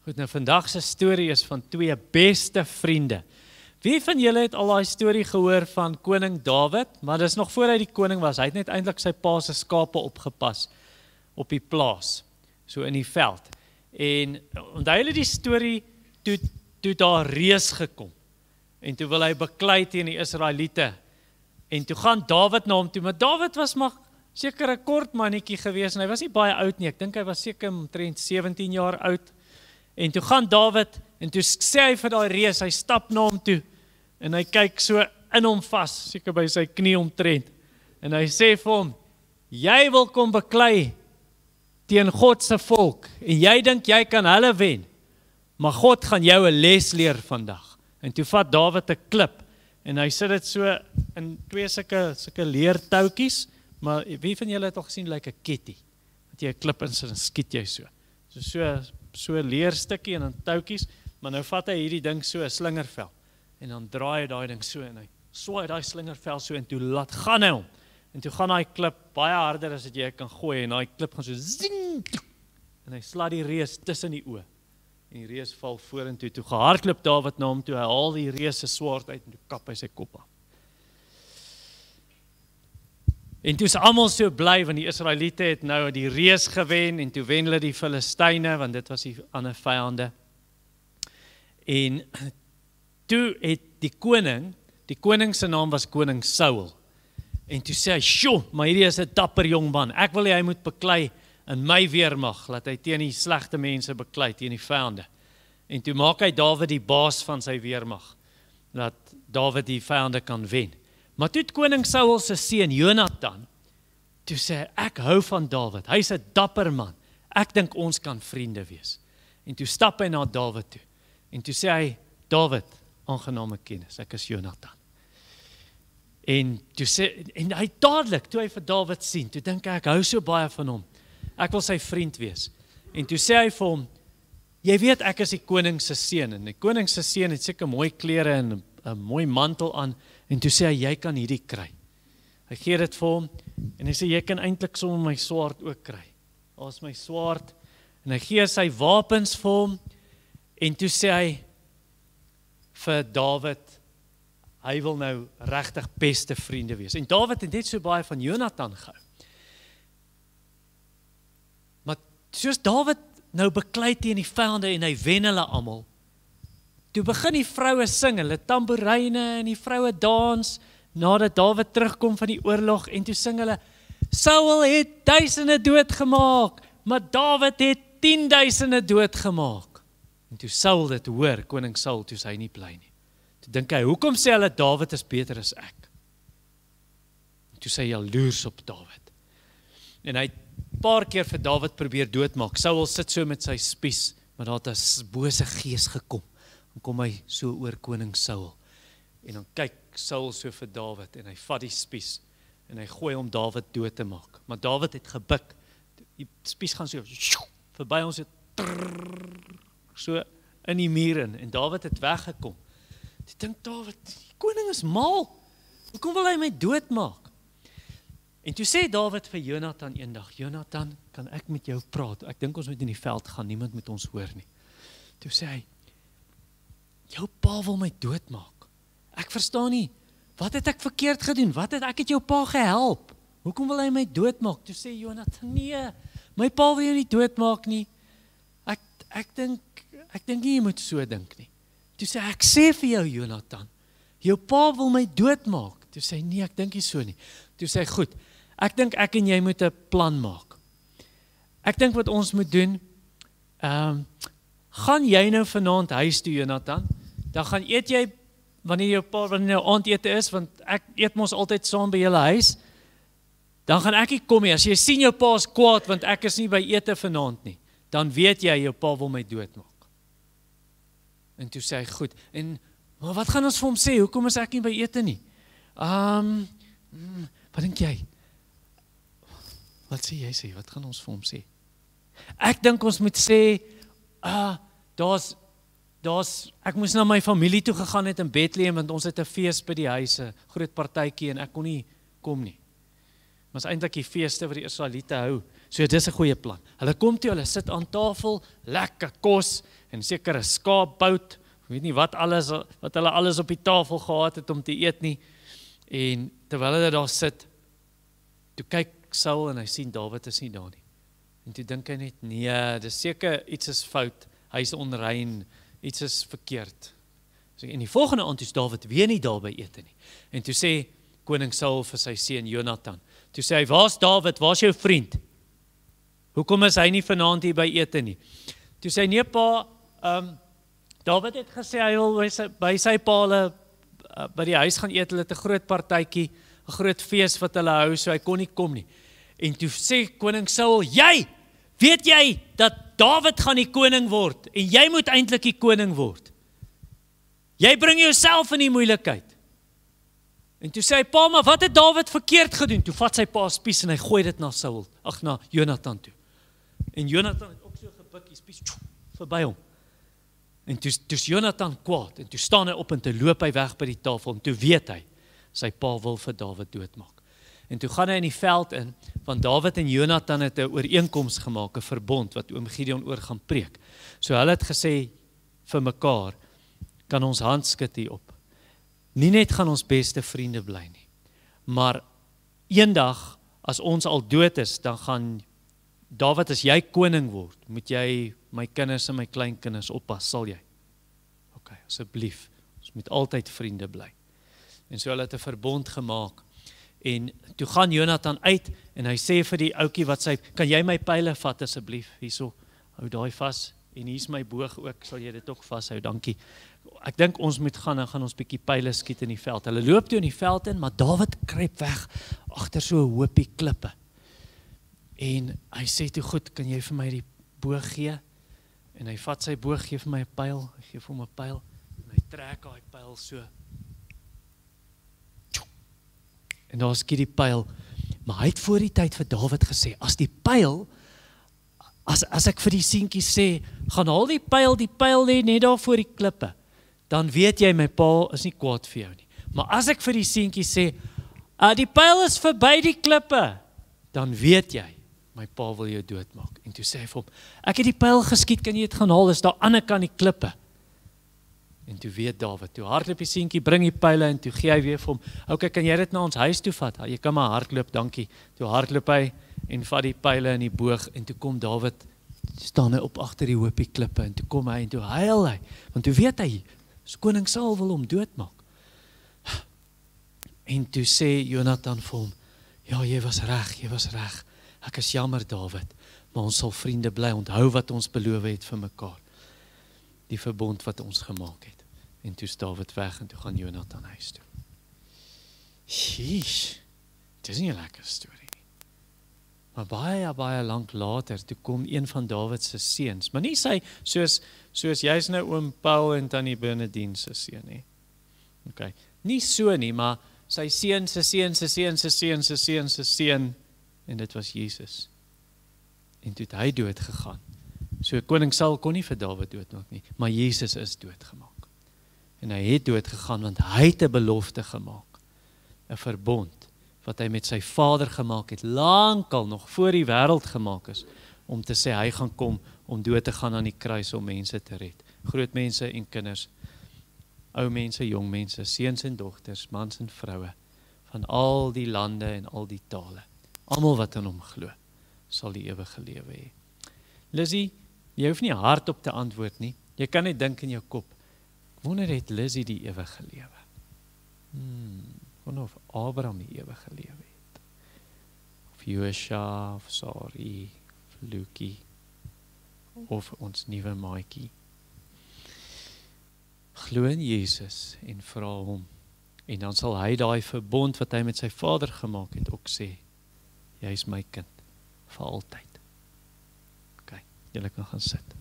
Goed, nou vandag se storie is van twee beste vriende. Wie van julle het al daai storie gehoor van koning Dawid? Maar dis nog voor hy die koning was. Hy het net eintlik sy pa se skape opgepas op die plaas, so in die veld. En onthou julle die storie toe daar reus gekom. En toe wil hy beklei teen die Israeliete. En toe gaan Dawid na hom toe, maar Dawid was maar seker 'n kort mannetjie gewees en hy was nie baie oud nie. Ek dink hy was seker omtrent 17 jaar oud. En toe gaan Dawid en toe sê hy vir daai reus, hy stap na hom toe en hy kyk so in hom vas, seker by sy knie omtrent. En hy sê vir hom: "Jy wil kom beklei teen God se volk en jy dink jy kan hulle wen, maar God gaan jou 'n les leer vandag." En toe vat Dawid 'n klip en hy sit dit so in twee sulke leertoutjies, maar wie van julle het al gesien lyk 'n ketty, dat jy 'n klip insit en skiet jy so. So 'n leerstukkie en dan toutjies, maar nou vat hy hierdie ding so 'n slingervel en dan draai hy daai ding so en hy swaai daai slingervel so en toe laat gaan hy hom. En toe gaan daai klip baie harder as wat jy kan gooi en daai klip gaan so zing en hy slaat die reus tussen die oë. En die reus val vorentoe. Toe gehardloop Dawid na hom toe, hy haal die reus se swaard uit en toe kap hy sy kop af. En toe is almal so bly want die Israeliete het nou die reus gewen en toe wen hulle die Filistyne want dit was die ander vyande. En toe het die koning se naam was koning Saul. En toe sê hy: "Sjoe, maar hierdie is 'n dapper jong man. Ek wil hy moet beklei in my weermag, laat hy teen die slegte mense beklei, teen die vyande." En toe maak hy Dawid die baas van sy weermag, dat Dawid die vyande kan wen. Maar toe koning Saul se seun Jonatan, toe sê hy: "Ek hou van Dawid, hy's 'n dapper man. Ek dink ons kan vriende wees." En toe stap hy na Dawid toe. En toe sê hy: "Dawid, aangename kennis, ek is Jonatan." En hy dadelik, toe hy vir Dawid sien, toe dink ek hou so baie van hom. Ek wil sy vriend wees. En toe sê hy vir hom: "Jy weet ek is die koning se seun en die koning se seun het seker mooi klere en 'n mooi mantel aan." En toe sê hy: "Jy kan hierdie kry." Hy gee dit vir hom en hy sê: "Jy kan eintlik sommer my swaard ook kry. Daar is my swaard." En hy gee sy wapens vir hom en toe sê hy vir Dawid, hy wil nou regtig beste vriende wees. En Dawid het net so baie van Jonatan gehou. Maar soos Dawid nou beklei teen die vyande en hy wen hulle almal, toe begin die vroue sing, hulle tamboeryne en die vroue dans, nadat Dawid terugkom van die oorlog, en toe sing hulle: "Saul het duisende doodgemaak, maar Dawid het 10.000 doodgemaak." En toe Saul dit hoor, koning Saul, toe is hy nie bly nie. Toe dink hy: "Hoekom sê hulle Dawid is beter as ek?" En toe sê hy jaloers op Dawid. En hy het 'n paar keer vir Dawid probeer doodmaak. Saul sit so met sy spies, maar daar het 'n bose gees gekom. Dan kom hy so oor koning Saul. En dan kyk Saul so vir Dawid en hy vat die spies en hy gooi om Dawid dood te maak. Maar Dawid het gebuk. Die spies gaan so verby ons so in die muur in en Dawid het weggekom. Ek dink Dawid, die koning is mal. Hoekom wil hy my doodmaak? En toe sê Dawid vir Jonatan eendag: "Jonatan, kan ek met jou praat? Ek dink ons moet in die veld gaan, niemand moet ons hoor nie." Toe sê hy: "Jou pa wil my doodmaak. Ek verstaan nie, wat het ek verkeerd gedoen? Ek het jou pa gehelp. Hoekom wil hy my doodmaak?" Toe sê Jonatan: "Nee, my pa wil jou nie doodmaak nie. Ek dink nie jy moet so dink nie." Toe sê hy: "Ek sê vir jou Jonatan, jou pa wil my doodmaak." Toe sê hy: "Nee, ek dink nie so nie." Toe sê hy: "Goed, ek dink ek en jy moet 'n plan maak. Ek dink wat ons moet doen, gaan jy nou vanaand huis toe Jonatan, dan gaan eet jy, wanneer nou aandete is, want ek eet mos altyd saam by julle huis, dan gaan ek nie kom nie. As jy sien jou pa is kwaad, want ek is nie by ete vanaand nie, dan weet jy, jou pa wil my doodmaak." En toe sê hy: "Goed, maar wat gaan ons vir hom sê? Hoekom is ek nie by ete nie? Wat dink jy? Wat sê jy? Wat gaan ons vir hom sê?" "Ek dink ons moet sê, ek moes na my familie toe gegaan het in Bethlehem, want ons het 'n fees by die huis, 'n groot partytjie, en ek kon nie kom nie. Maar is eintlik die feeste wat die Israeliete hou. So dis 'n goeie plan. Hulle kom toe, hulle sit aan tafel, lekker kos en seker 'n skaapbout. Ek weet nie wat hulle alles op die tafel gehad het om te eet nie. En terwyl hulle daar sit, toe kyk Saul en hy sien Dawid is nie daar nie. En toe dink hy net, nee, dis seker iets is fout. Hy is onrein, iets is verkeerd. So in die volgende aand is Dawid weer nie daar by ete nie. En toe sê koning Saul vir sy seun Jonathan, toe sê hy, waar's Dawid, waar's jou vriend? Hoekom is hy nie vanaand hier by ete nie? Toe sê nee pa, Dawid het gesê hy wil by sy pa by die huis gaan eet, hulle het 'n groot partytjie, 'n groot fees wat hulle hou, so hy kon nie kom nie. En toe sê koning Saul, weet jy dat Dawid gaan die koning word en jy moet eintlik die koning word. Jy bring jouself in die moeilikheid. En toe sê hy, pa, maar wat het Dawid verkeerd gedoen? Toe vat sy pa spies en hy gooi dit na Jonathan toe. En Jonathan het ook so gebuk, die spies verby hom. En toe's Jonathan kwaad, en toe staan hy op en toe loop hy weg by die tafel, en toe weet hy, sy pa wil vir Dawid doodmaak. En toe gaan hy in die veld in, want Dawid en Jonathan het 'n ooreenkoms gemaak, 'n verbond, wat oom Gideon oor gaan preek. So hulle het gesê vir mekaar, kan ons hand skud hier op. Nie net gaan ons beste vriende bly nie, maar eendag, as ons al dood is, dan gaan Dawid, as jy koning word, moet jy my kinders en my kleinkinders oppas, sal jy? Ok, asseblief, ons moet altyd vriende bly. En so hulle het 'n verbond gemaak, en toe gaan Jonathan uit, en hy sê vir die ouetjie wat sê, kan jy my pyle vat asseblief, hierso, hou daai vas, en hier's my boog ook, sal jy dit ook vashou, dankie. Ek dink ons moet gaan, en gaan ons bietjie pyle skiet in die veld. Hulle loop toe in die veld in, maar Dawid kruip weg, agter so 'n hoopie klippe. En hy sê toe, goed, kan jy vir my die boog gee? En hy vat sy boog, gee vir my 'n pyl, hy gee vir hom 'n pyl, en hy trek daai pyl so. En daar skiet die pyl, maar hy het voor die tyd vir Dawid gesê, as die pyl, as ek vir die seentjie sê, gaan haal die pyl lê net daar voor die klippe, dan weet jy, my pa is nie kwaad vir jou nie. Maar as ek vir die seentjie sê, die pyl is verby die klippe, dan weet jy, my pa wil jou doodmaak. En toe sê hy vir hom, ek het die pyl geskiet, kan jy dit gaan haal, is daar aan die kant die klippe. En toe weet Dawid, toe hardloop die seentjie, bring die pyle, en toe gee hy weer vir hom, ok, kan jy dit na ons huis toe vat? Jy kan maar hardloop, dankie. Toe hardloop hy, en vat die pyle in die boog, en toe kom Dawid, staan hy op agter die hoopie klippe, en toe kom hy, en toe huil hy, want toe weet hy, koning Saul wil hom doodmaak. En toe sê Jonathan vir hom, ja, jy was reg, ek is jammer Dawid, maar ons sal vriende bly, onthou wat ons beloof het vir mekaar, die verbond wat ons gemaak het. En toe is Dawid weg, en toe gaan Jonathan huis toe. Sheesh, dit is nie 'n lekker storie nie. Maar baie lank later, toe kom een van Dawid se seuns, maar nie sy, soos jy's nou oom Paul en tannie Bernadine se seun nie. Okay. Nie so nie, maar sy seun se seun se seun se seun se seun se seun, en dit was Jesus. En toe het hy dood gegaan. So koning Saul kon nie vir Dawid doodmaak nie, maar Jesus is doodgemaak. En hy het doodgegaan, want hy het 'n belofte gemaak, 'n verbond, wat hy met sy vader gemaak het, lankal nog voor die wêreld gemaak is, om te sê hy gaan kom, om dood te gaan aan die kruis, om mense te red. Groot mense en kinders, ou mense, jong mense, seuns en dogters, mans en vroue, van al die lande en al die tale. Almal wat in hom glo, sal die ewige lewe hê. Lizzie, jy hoef nie hardop te antwoord nie. Jy kan net dink in jou kop. Ek wonder, het Lizzie die ewige lewe? Wonder of Abraham die ewige lewe het. Of Joshua, of Sari, of Lukie, of ons nuwe maatjie. Glo in Jesus en vra hom. En dan sal hy daai verbond wat hy met sy vader gemaak het ook sê, jy is my kind vir altyd. Ok, julle kan gaan sit.